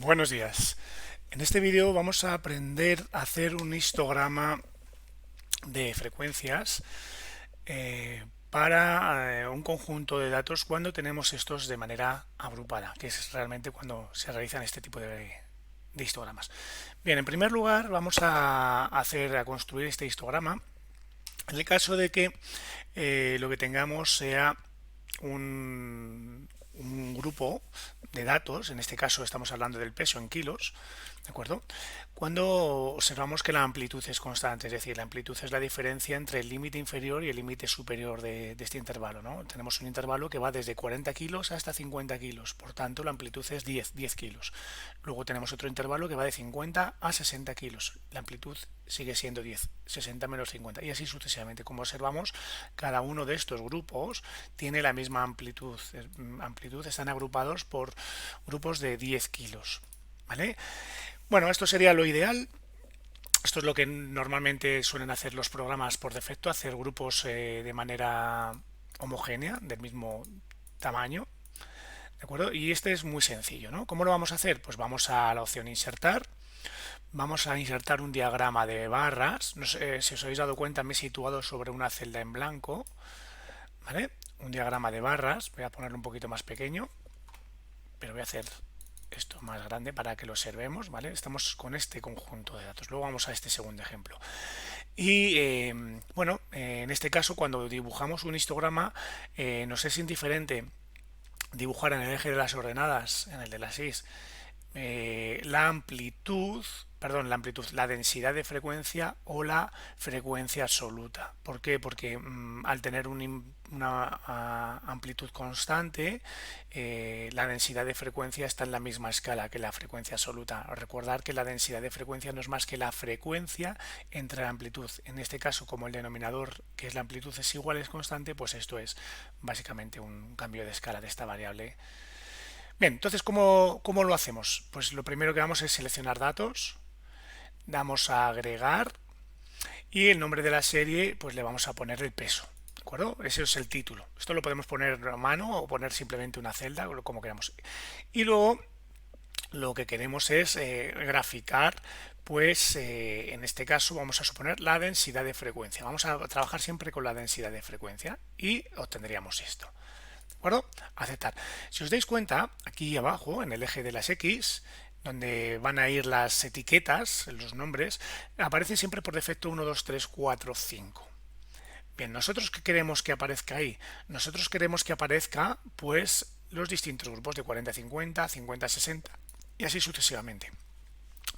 Buenos días. En este vídeo vamos a aprender a hacer un histograma de frecuencias para un conjunto de datos cuando tenemos estos de manera agrupada, que es realmente cuando se realizan este tipo de histogramas. Bien, en primer lugar vamos a construir este histograma en el caso de que lo que tengamos sea un grupo de datos, en este caso estamos hablando del peso en kilos, ¿de acuerdo? Cuando observamos que la amplitud es constante, es decir, la amplitud es la diferencia entre el límite inferior y el límite superior de este intervalo, ¿no? Tenemos un intervalo que va desde 40 kilos hasta 50 kilos, por tanto la amplitud es 10 kilos. Luego tenemos otro intervalo que va de 50 a 60 kilos, la amplitud sigue siendo 10, 60 menos 50 y así sucesivamente. Como observamos, cada uno de estos grupos tiene la misma amplitud. Están agrupados por grupos de 10 kilos. ¿Vale? Bueno, esto sería lo ideal. Esto es lo que normalmente suelen hacer los programas por defecto, hacer grupos de manera homogénea, del mismo tamaño. ¿De acuerdo? Y este es muy sencillo, ¿no? ¿Cómo lo vamos a hacer? Pues vamos a la opción insertar. Vamos a insertar un diagrama de barras. No sé si os habéis dado cuenta, me he situado sobre una celda en blanco. ¿Vale? Un diagrama de barras. Voy a ponerlo un poquito más pequeño, pero voy a hacer esto más grande para que lo observemos, ¿vale? Estamos con este conjunto de datos. Luego vamos a este segundo ejemplo. Y bueno, en este caso, cuando dibujamos un histograma, nos es indiferente dibujar en el eje de las ordenadas, en el de las Y, la densidad de frecuencia o la frecuencia absoluta. ¿Por qué? Porque al tener una amplitud constante, la densidad de frecuencia está en la misma escala que la frecuencia absoluta. Recordar que la densidad de frecuencia no es más que la frecuencia entre la amplitud. En este caso, como el denominador, que es la amplitud, es igual, es constante, pues esto es básicamente un cambio de escala de esta variable. Bien, entonces, ¿cómo lo hacemos? Pues lo primero que vamos es seleccionar datos, damos a agregar y el nombre de la serie pues le vamos a poner el peso. ¿De acuerdo? Ese es el título. Esto lo podemos poner a mano o poner simplemente una celda, o como queramos. Y luego lo que queremos es graficar, pues en este caso vamos a suponer la densidad de frecuencia. Vamos a trabajar siempre con la densidad de frecuencia y obtendríamos esto. ¿De acuerdo? Aceptar. Si os dais cuenta, aquí abajo, en el eje de las X, donde van a ir las etiquetas, los nombres, aparece siempre por defecto 1, 2, 3, 4, 5. Bien, ¿nosotros qué queremos que aparezca ahí? Nosotros queremos que aparezca, pues, los distintos grupos de 40 a 50, 50 a 60 y así sucesivamente.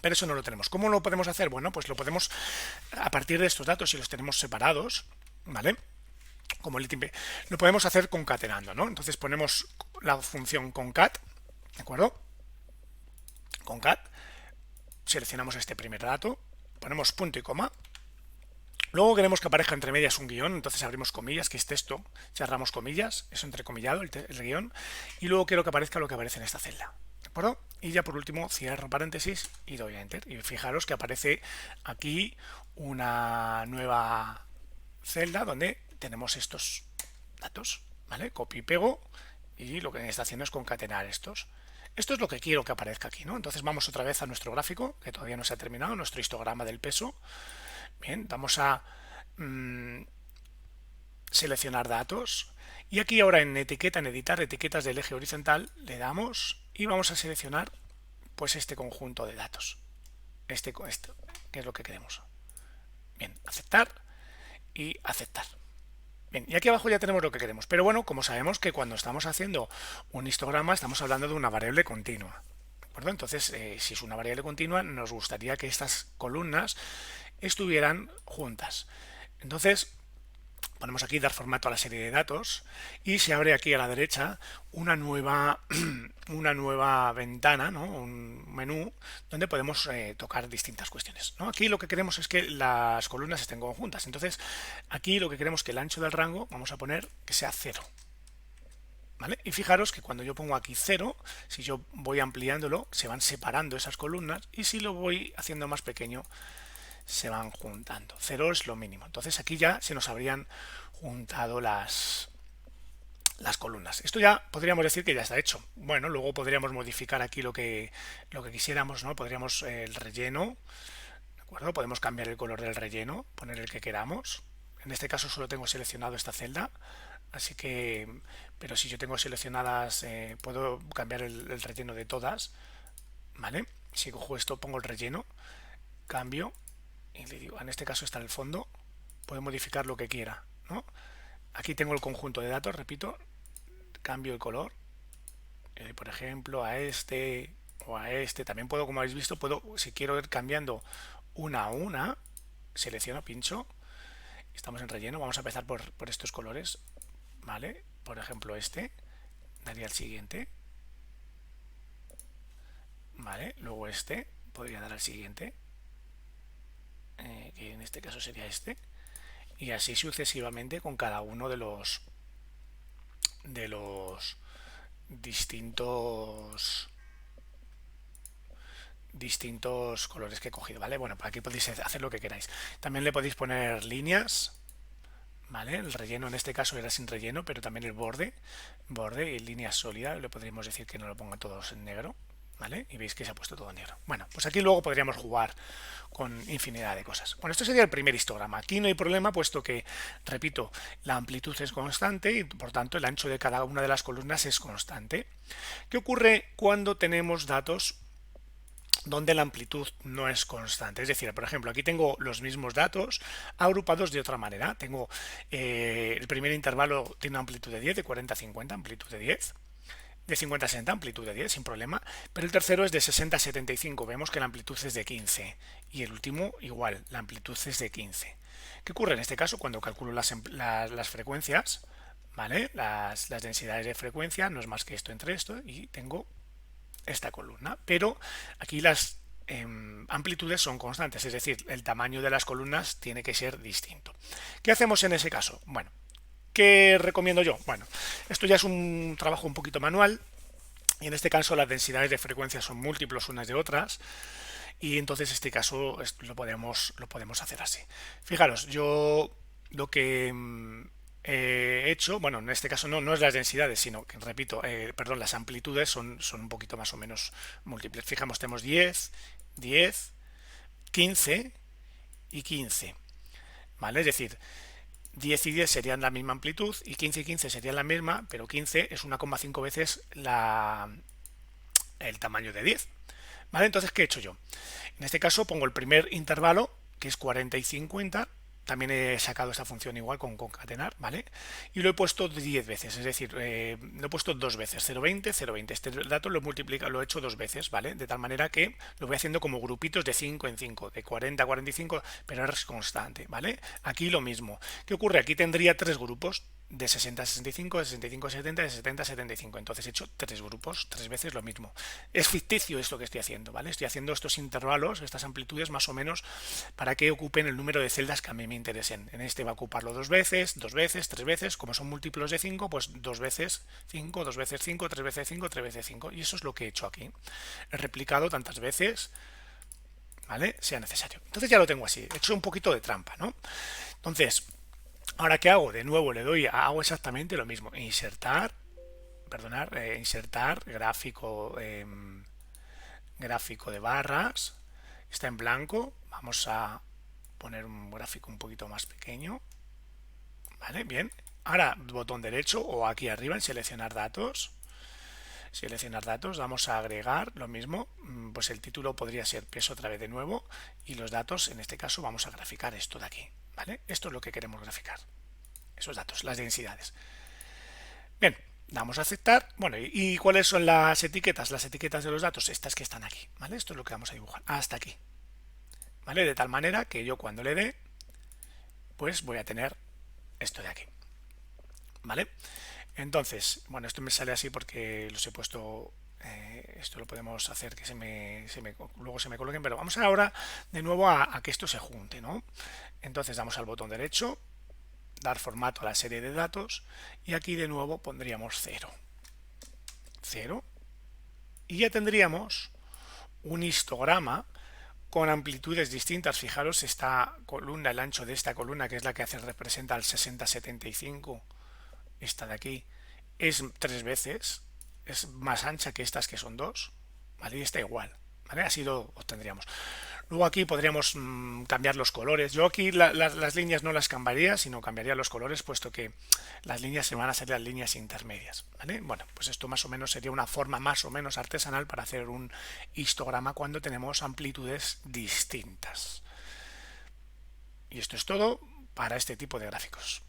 Pero eso no lo tenemos. ¿Cómo lo podemos hacer? Bueno, pues lo podemos, a partir de estos datos, si los tenemos separados, ¿vale? Como el ITP, lo podemos hacer concatenando, ¿no? Entonces ponemos la función concat, ¿de acuerdo? Concat, seleccionamos este primer dato, ponemos punto y coma, luego queremos que aparezca entre medias un guión, entonces abrimos comillas, que es texto, cerramos comillas, eso entrecomillado, el guión, y luego quiero que aparezca lo que aparece en esta celda, ¿de acuerdo? Y ya por último cierro paréntesis y doy a enter, y fijaros que aparece aquí una nueva celda donde tenemos estos datos, ¿vale? Copio y pego y lo que está haciendo es concatenar estos. Esto es lo que quiero que aparezca aquí, ¿no? Entonces vamos otra vez a nuestro gráfico, que todavía no se ha terminado, nuestro histograma del peso. Bien, vamos a seleccionar datos. Y aquí ahora en etiqueta, en editar etiquetas del eje horizontal, le damos y vamos a seleccionar pues este conjunto de datos. Esto, que es lo que queremos. Bien, aceptar y aceptar. Bien, y aquí abajo ya tenemos lo que queremos. Pero bueno, como sabemos que cuando estamos haciendo un histograma estamos hablando de una variable continua. ¿De acuerdo? Entonces, si es una variable continua, nos gustaría que estas columnas estuvieran juntas. Entonces, ponemos aquí dar formato a la serie de datos y se abre aquí a la derecha una nueva, una nueva ventana, ¿no? Un menú donde podemos tocar distintas cuestiones, ¿no? Aquí lo que queremos es que las columnas estén conjuntas. Entonces, aquí lo que queremos es que el ancho del rango vamos a poner que sea 0. ¿Vale? Y fijaros que cuando yo pongo aquí 0, si yo voy ampliándolo, se van separando esas columnas y si lo voy haciendo más pequeño, se van juntando. 0 es lo mínimo. Entonces aquí ya se nos habrían juntado las columnas. Esto ya podríamos decir que ya está hecho. Bueno, luego podríamos modificar aquí lo que quisiéramos, ¿no? Podríamos el relleno, ¿de acuerdo? Podemos cambiar el color del relleno, poner el que queramos. En este caso solo tengo seleccionado esta celda, así que, pero si yo tengo seleccionadas, puedo cambiar el relleno de todas, ¿vale? Si cojo esto, pongo el relleno, cambio y le digo, en este caso está el fondo, puedo modificar lo que quiera, ¿no? Aquí tengo el conjunto de datos, repito, cambio el color, por ejemplo, a este o a este. También puedo, como habéis visto, puedo, si quiero ir cambiando una a una, selecciono, pincho, estamos en relleno, vamos a empezar por estos colores, ¿vale? Por ejemplo, este, daría el siguiente, ¿vale? Luego este, podría dar al siguiente, que en este caso sería este, y así sucesivamente con cada uno de los distintos colores que he cogido, ¿vale? Bueno, aquí podéis hacer lo que queráis. También le podéis poner líneas, ¿vale? El relleno en este caso era sin relleno, pero también el borde y línea sólida, le podríamos decir que no lo ponga todos en negro, ¿vale? Y veis que se ha puesto todo en negro. Bueno, pues aquí luego podríamos jugar con infinidad de cosas. Bueno, esto sería el primer histograma. Aquí no hay problema, puesto que, repito, la amplitud es constante y por tanto el ancho de cada una de las columnas es constante. ¿Qué ocurre cuando tenemos datos donde la amplitud no es constante? Es decir, por ejemplo, aquí tengo los mismos datos agrupados de otra manera. Tengo el primer intervalo tiene una amplitud de 10, de 40 a 50, amplitud de 10. De 50 a 60, amplitud de 10, sin problema. Pero el tercero es de 60 a 75. Vemos que la amplitud es de 15. Y el último, igual, la amplitud es de 15. ¿Qué ocurre en este caso? Cuando calculo las frecuencias, ¿vale? Las densidades de frecuencia, no es más que esto entre esto, y tengo esta columna. Pero aquí las amplitudes son constantes, es decir, el tamaño de las columnas tiene que ser distinto. ¿Qué hacemos en ese caso? Bueno, ¿qué recomiendo yo? Bueno, esto ya es un trabajo un poquito manual, y en este caso las densidades de frecuencia son múltiplos unas de otras, y entonces este caso lo podemos hacer así. Fijaros, yo lo que he hecho, bueno, en este caso no es las densidades, sino que, repito, perdón, las amplitudes son un poquito más o menos múltiples. Fijamos, tenemos 10, 10, 15 y 15, ¿vale? Es decir, 10 y 10 serían la misma amplitud y 15 y 15 serían la misma, pero 15 es 1,5 veces el tamaño de 10. ¿Vale? Entonces, ¿qué he hecho yo? En este caso pongo el primer intervalo, que es 40 y 50. También he sacado esta función igual con concatenar, ¿vale? Y lo he puesto 10 veces, es decir, lo he puesto dos veces, 0,20, 0,20. Este dato lo he hecho dos veces, ¿vale? De tal manera que lo voy haciendo como grupitos de 5 en 5, de 40 a 45, pero es constante, ¿vale? Aquí lo mismo. ¿Qué ocurre? Aquí tendría tres grupos, de 60 a 65, de 65 a 70, de 70 a 75. Entonces he hecho tres grupos, tres veces lo mismo. Es ficticio esto que estoy haciendo, ¿vale? Estoy haciendo estos intervalos, estas amplitudes más o menos para que ocupen el número de celdas que a mí me interesen. En este va a ocuparlo dos veces, tres veces. Como son múltiplos de 5, pues dos veces 5, dos veces 5, tres veces 5, tres veces 5. Y eso es lo que he hecho aquí. He replicado tantas veces, ¿vale? Sea necesario. Entonces ya lo tengo así. He hecho un poquito de trampa, ¿no? Entonces, ¿ahora qué hago? De nuevo le doy, hago exactamente lo mismo. Insertar, perdonar, insertar gráfico, gráfico de barras. Está en blanco. Vamos a poner un gráfico un poquito más pequeño. Vale, bien. Ahora botón derecho o aquí arriba en seleccionar datos. Seleccionar datos, vamos a agregar lo mismo, pues el título podría ser peso otra vez de nuevo y los datos, en este caso vamos a graficar esto de aquí, ¿vale? Esto es lo que queremos graficar, esos datos, las densidades. Bien, damos a aceptar. Bueno, ¿y cuáles son las etiquetas? Las etiquetas de los datos, estas que están aquí, ¿vale? Esto es lo que vamos a dibujar, hasta aquí, ¿vale? De tal manera que yo cuando le dé, pues voy a tener esto de aquí, ¿vale? Entonces, bueno, esto me sale así porque los he puesto, esto lo podemos hacer que luego se me coloquen, pero vamos ahora de nuevo a que esto se junte, ¿no? Entonces damos al botón derecho, dar formato a la serie de datos y aquí de nuevo pondríamos 0. 0 y ya tendríamos un histograma con amplitudes distintas. Fijaros esta columna, el ancho de esta columna, que es la que representa al 60-75, esta de aquí, es 3 veces, es más ancha que estas que son 2, ¿vale? Y está igual, ¿vale? Así lo obtendríamos. Luego aquí podríamos cambiar los colores. Yo aquí las líneas no las cambiaría, sino cambiaría los colores, puesto que las líneas se van a ser las líneas intermedias, ¿vale? Bueno, pues esto más o menos sería una forma más o menos artesanal para hacer un histograma cuando tenemos amplitudes distintas. Y esto es todo para este tipo de gráficos.